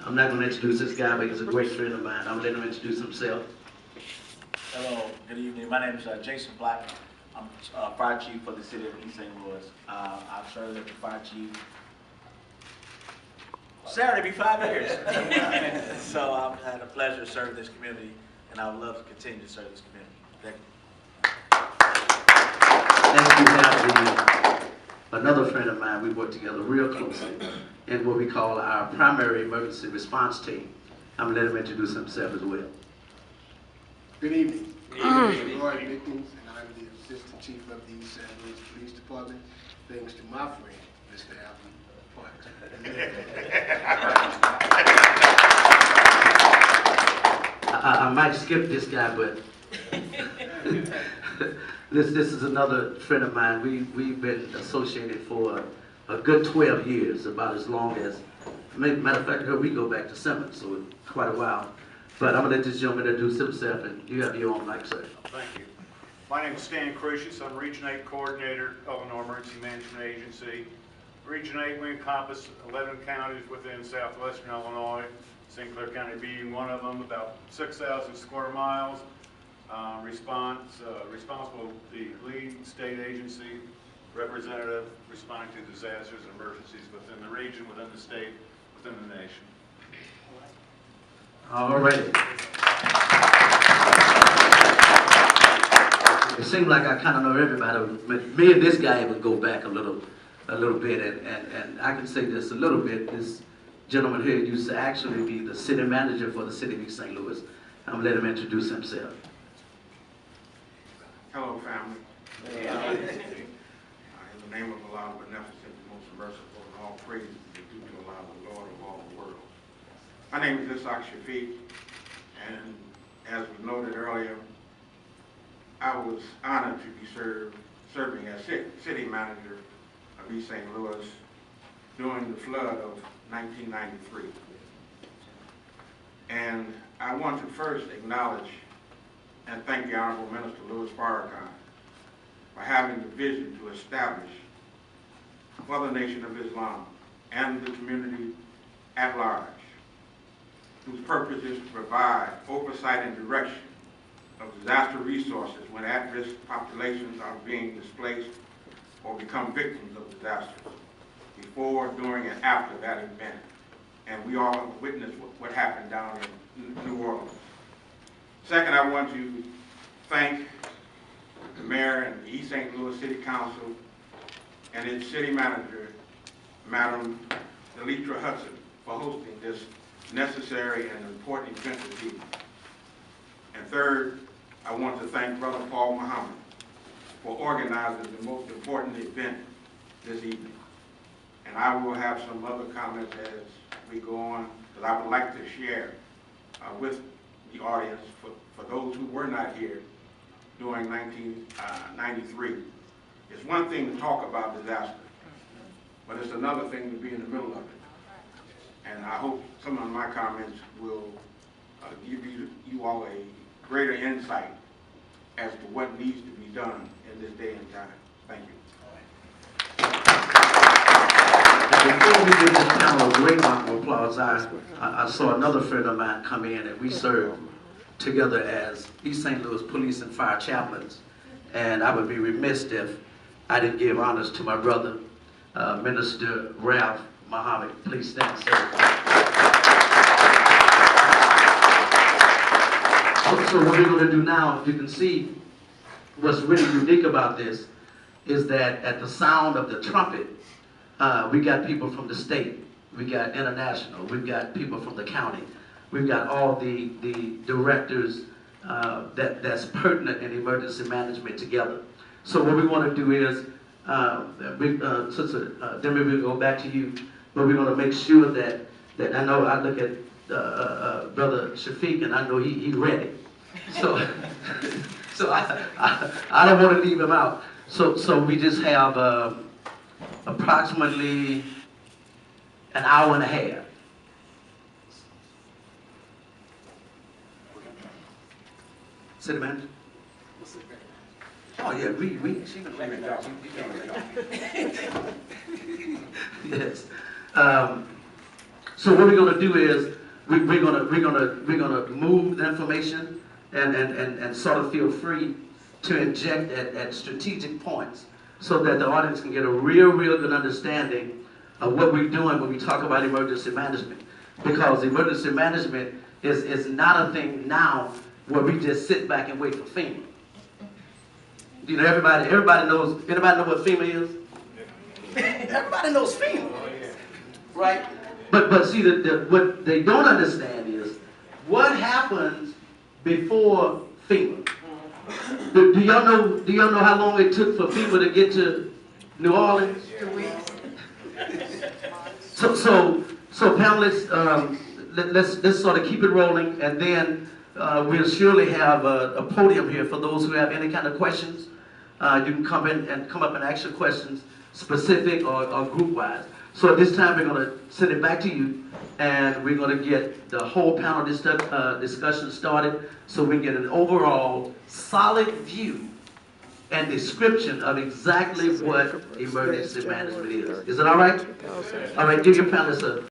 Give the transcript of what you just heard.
I'm not going to introduce this guy, but he's a great friend of mine. I'm going to let him introduce himself. Hello, good evening. My name is Jason Black. I'm fire chief for the city of East St. Louis. I've served as the fire chief Saturday, be 5 years. So I've had a pleasure to serve this community, and I would love to continue to serve this community. Thank you. Next we have another friend of mine. We work together real closely in what we call our primary emergency response team. I'm going to let him introduce himself as well. Good evening. I'm Roy Dickens, and I'm the Assistant Chief of the East St. Louis Police Department, thanks to my friend, Mr. Alvin. I might skip this guy, but this is another friend of mine. We've been associated for a good 12 years, about as long as, matter of fact, we go back to Simmons, so quite a while. But I'm gonna let this gentleman introduce himself, and you have your own mic, sir. Thank you. My name is Stan Crucius. I'm Region 8 Coordinator, Illinois Emergency Management Agency. Region 8, we encompass 11 counties within southwestern Illinois, St. Clair County being one of them, about 6,000 square miles. Responsible, the lead state agency representative responding to disasters and emergencies within the region, within the state, within the nation. All right. It seems like I kind of know everybody, but me and this guy would go back a little bit, and I can say this a little bit. This gentleman here used to actually be the city manager for the city of East St. Louis. I'm going to let him introduce himself. Hello, family. In the name of Allah, beneficent, most merciful, and all praises is due to Allah, the Lord of all the world. My name is Ishaq Shafiq, and as was noted earlier, I was honored to be serving as city manager of East St. Louis during the flood of 1993. And I want to first acknowledge and thank the Honorable Minister Louis Farrakhan for having the vision to establish for the Nation of Islam and the community at large, whose purpose is to provide oversight and direction of disaster resources when at-risk populations are being displaced or become victims of disasters, before, during, and after that event. And we all witnessed what happened down in New Orleans. Second, I want to thank the mayor and the East St. Louis City Council and its city manager, Madam Delitra Hudson, for hosting this necessary and important event this evening. And third, I want to thank Brother Paul Muhammad for organizing the most important event this evening. And I will have some other comments as we go on, because I would like to share with the audience, for those who were not here during 1993. It's one thing to talk about disaster, but it's another thing to be in the middle of it. And I hope some of my comments will give you all a greater insight as to what needs to be done in this day and time. Thank you. Before we give this panel a great round of applause, I saw another friend of mine come in, and we served together as East St. Louis Police and Fire Chaplains. And I would be remiss if I didn't give honors to my brother, Minister Ralph Muhammad. Please stand, sir. So what we're going to do now, if you can see, what's really unique about this is that at the sound of the trumpet, we got people from the state, we got international, we've got people from the county, we've got all the directors that's pertinent in emergency management together. So what we want to do is, Sister Demi, we'll go back to you, but we're going to make sure that I know I look at Brother Shafiq, and I know he ready. So, so I don't want to leave him out. So we just have approximately an hour and a half. City manager? Oh yeah, she can read it. Yes. So what we're gonna do is, we're gonna move the information and sort of feel free to inject at strategic points so that the audience can get a real good understanding of what we're doing when we talk about emergency management. Because emergency management is not a thing now where we just sit back and wait for FEMA. You know, everybody knows, anybody know what FEMA is? Everybody knows FEMA, right? But see, what they don't understand is what happens before FEMA. Do y'all know how long it took for FEMA to get to New Orleans? 2 weeks. So panelists, let's sort of keep it rolling, and then we'll surely have a podium here for those who have any kind of questions. You can come up and ask your questions, specific or group-wise. So at this time, we're going to send it back to you, and we're going to get the whole panel discussion started so we get an overall solid view and description of exactly what emergency management is. Is it all right? All right, give your panelists a